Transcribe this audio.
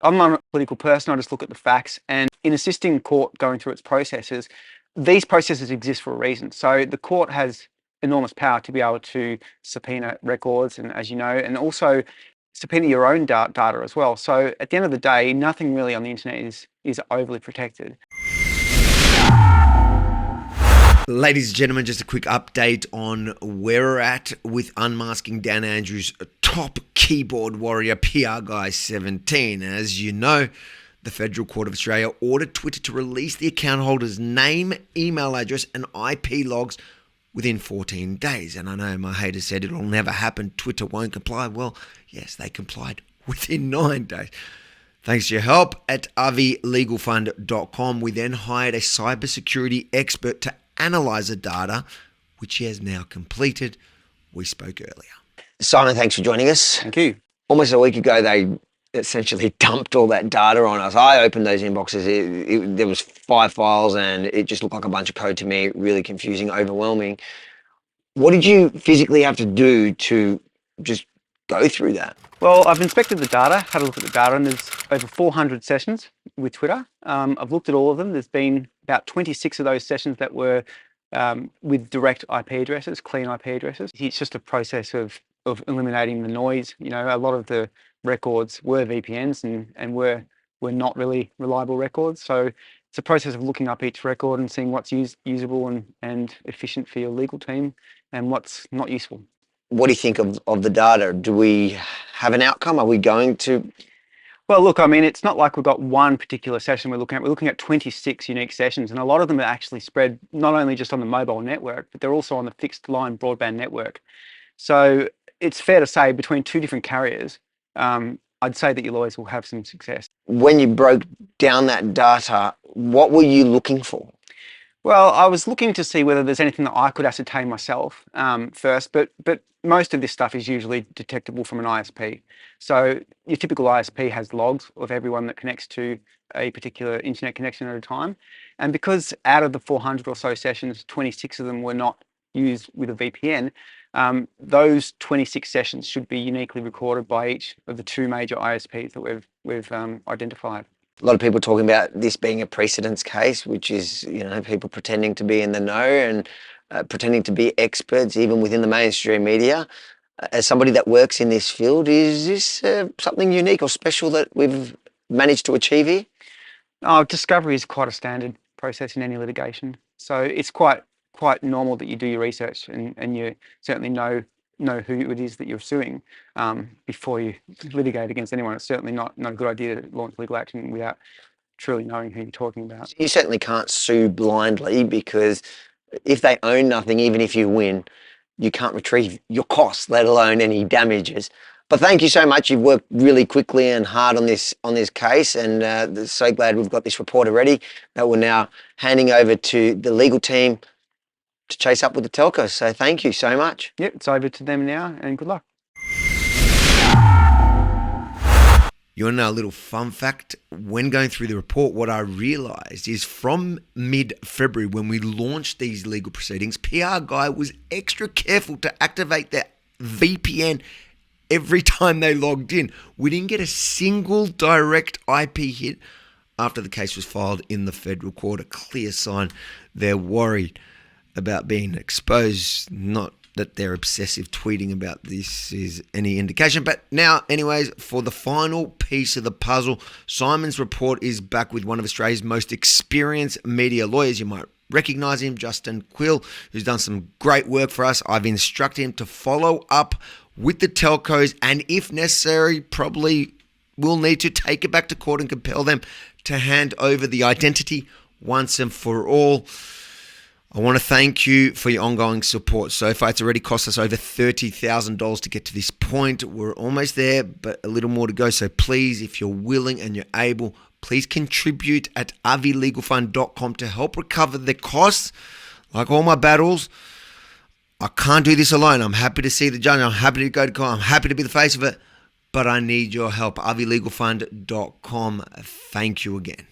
I'm not a political person, I just look at the facts. And in assisting court going through its processes, these processes exist for a reason. So the court has enormous power to be able to subpoena records, and as you know, and also subpoena your own data as well. So at the end of the day, nothing really on the internet is overly protected. Ladies and gentlemen, just a quick update on where we're at with unmasking Dan Andrews' top keyboard warrior, PRGuy 17. As you know, the Federal Court of Australia ordered Twitter to release the account holder's name, email address, and IP logs within 14 days. And I know my haters said it'll never happen, Twitter won't comply. Well, yes, they complied within 9 days. Thanks to your help at avilegalfund.com, we then hired a cybersecurity expert to analyze the data, which he has now completed. We spoke earlier. Simon, thanks for joining us. Thank you. Almost a week ago, they essentially dumped all that data on us. I opened those inboxes. There was 5 files, and it just looked like a bunch of code to me. Really confusing, overwhelming. What did you physically have to do to just go through that? Well, I've inspected the data, had a look at the data, and there's over 400 sessions with Twitter. I've looked at all of them. There's been about 26 of those sessions that were with direct IP addresses, clean IP addresses. It's just a process of eliminating the noise. You know, a lot of the records were VPNs and were not really reliable records. So it's a process of looking up each record and seeing what's usable and efficient for your legal team and what's not useful. What do you think of the data? Do we have an outcome? Are we going to? Well, look, I mean, it's not like we've got one particular session we're looking at. We're looking at 26 unique sessions, and a lot of them are actually spread not only just on the mobile network, but they're also on the fixed line broadband network. So it's fair to say between 2 different carriers, I'd say that your lawyers will have some success. When you broke down that data, what were you looking for? Well, I was looking to see whether there's anything that I could ascertain myself first, but most of this stuff is usually detectable from an ISP. So your typical ISP has logs of everyone that connects to a particular internet connection at a time. And because out of the 400 or so sessions, 26 of them were not used with a VPN, those 26 sessions should be uniquely recorded by each of the 2 major ISPs that we've identified. A lot of people talking about this being a precedence case, which is, you know, people pretending to be in the know and pretending to be experts even within the mainstream media. As somebody that works in this field, is this something unique or special that we've managed to achieve here? Discovery is quite a standard process in any litigation. So it's quite normal that you do your research and you certainly know who it is that you're suing before you litigate against anyone. It's certainly not a good idea to launch legal action without truly knowing who you're talking about. You certainly can't sue blindly, because if they own nothing, even if you win, you can't retrieve your costs, let alone any damages. But thank you so much. You've worked really quickly and hard on this case, and so glad we've got this report already that we're now handing over to the legal team to chase up with the telcos. So thank you so much. Yep, it's over to them now, and good luck. You want to know a little fun fact? When going through the report, what I realized is from mid-February, when we launched these legal proceedings, PRGuy was extra careful to activate their VPN every time they logged in. We didn't get a single direct IP hit after the case was filed in the federal court. A clear sign they're worried about being exposed, not that their obsessive tweeting about this is any indication. But now, anyways, for the final piece of the puzzle, Simon's report is back with one of Australia's most experienced media lawyers. You might recognize him, Justin Quill, who's done some great work for us. I've instructed him to follow up with the telcos, and if necessary, probably will need to take it back to court and compel them to hand over the identity once and for all. I want to thank you for your ongoing support. So far, it's already cost us over $30,000 to get to this point. We're almost there, but a little more to go. So please, if you're willing and you're able, please contribute at avilegalfund.com to help recover the costs. Like all my battles, I can't do this alone. I'm happy to see the judge. I'm happy to go to court. I'm happy to be the face of it, but I need your help. avilegalfund.com. Thank you again.